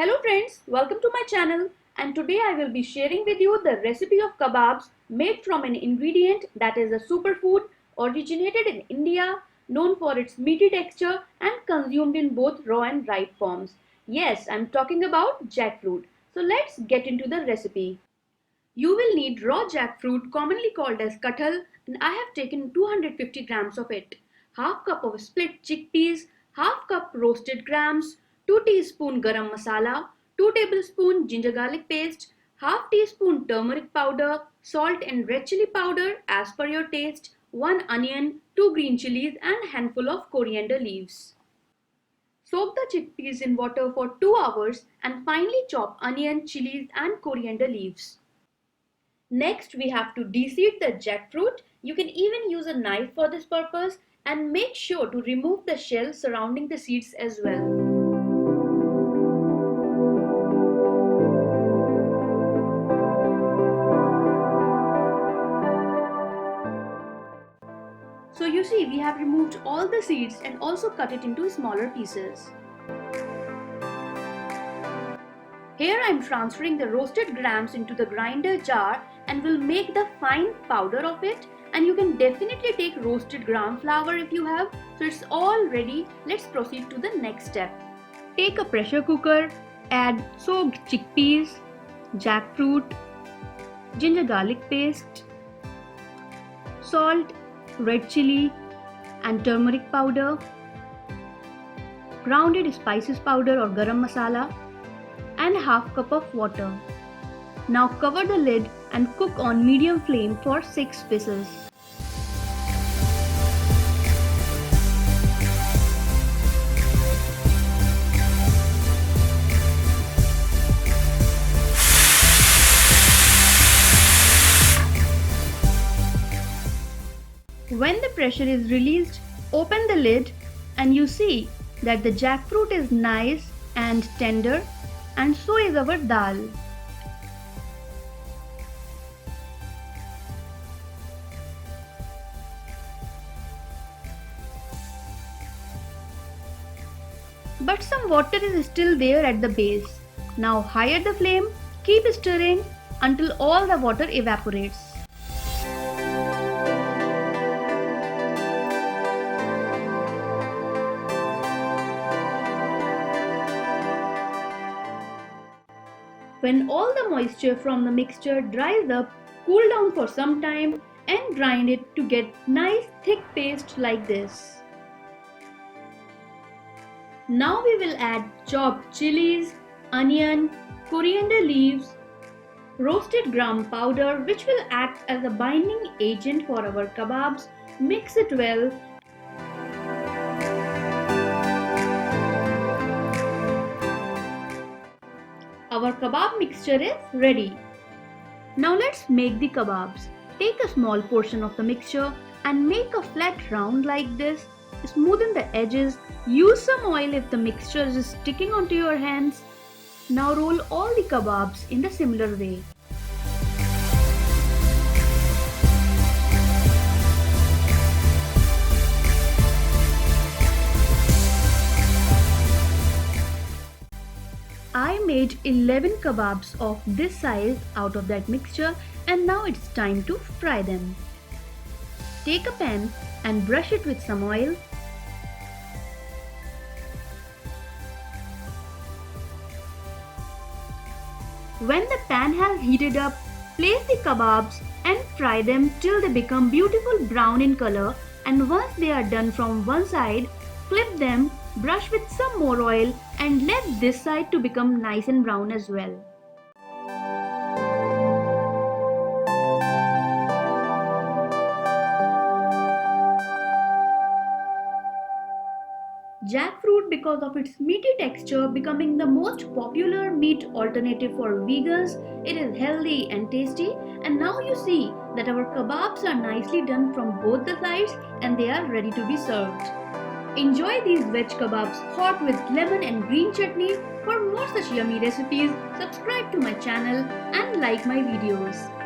Hello friends, welcome to my channel, and today I will be sharing with you the recipe of kababs made from an ingredient that is a superfood originated in India, known for its meaty texture and consumed in both raw and ripe forms. Yes, I'm talking about jackfruit. So let's get into the recipe. You will need raw jackfruit, commonly called as kathal, and I have taken 250 grams of it. Half cup of split chickpeas, half cup roasted grams, 2 teaspoon garam masala, 2 tablespoon ginger garlic paste, half teaspoon turmeric powder, salt and red chili powder as per your taste, 1 onion, 2 green chilies and handful of coriander leaves. Soak the chickpeas in water for 2 hours and finely chop onion, chilies and coriander leaves. Next, we have to de-seed the jackfruit. You can even use a knife for this purpose and make sure to remove the shell surrounding the seeds as well. So you see, we have removed all the seeds and also cut it into smaller pieces. Here I am transferring the roasted grams into the grinder jar and will make the fine powder of it, and you can definitely take roasted gram flour if you have. So it's all ready. Let's proceed to the next step. Take a pressure cooker, add soaked chickpeas, jackfruit, ginger garlic paste, salt, red chili and turmeric powder, grounded spices powder or garam masala, and half cup of water. Now cover the lid and cook on medium flame for 6 whistles. When the pressure is released, open the lid and you see that the jackfruit is nice and tender, and so is our dal. But some water is still there at the base. Now higher the flame, keep stirring until all the water evaporates. When all the moisture from the mixture dries up, cool down for some time and grind it to get nice thick paste like this. Now we will add chopped chilies, onion, coriander leaves, roasted gram powder which will act as a binding agent for our kebabs. Mix it well. Our kebab mixture is ready. Now let's make the kebabs. Take a small portion of the mixture and make a flat round like this. Smoothen the edges. Use some oil if the mixture is sticking onto your hands. Now roll all the kebabs in the similar way. I made 11 kebabs of this size out of that mixture, and now it's time to fry them. Take a pan and brush it with some oil. When the pan has heated up, place the kebabs and fry them till they become beautiful brown in color, and once they are done from one side, flip them, brush with some more oil and let this side to become nice and brown as well. Jackfruit, because of its meaty texture, becoming the most popular meat alternative for vegans. It is healthy and tasty, and now you see that our kebabs are nicely done from both the sides and they are ready to be served. Enjoy these veg kebabs hot with lemon and green chutney. For more such yummy recipes, subscribe to my channel and like my videos.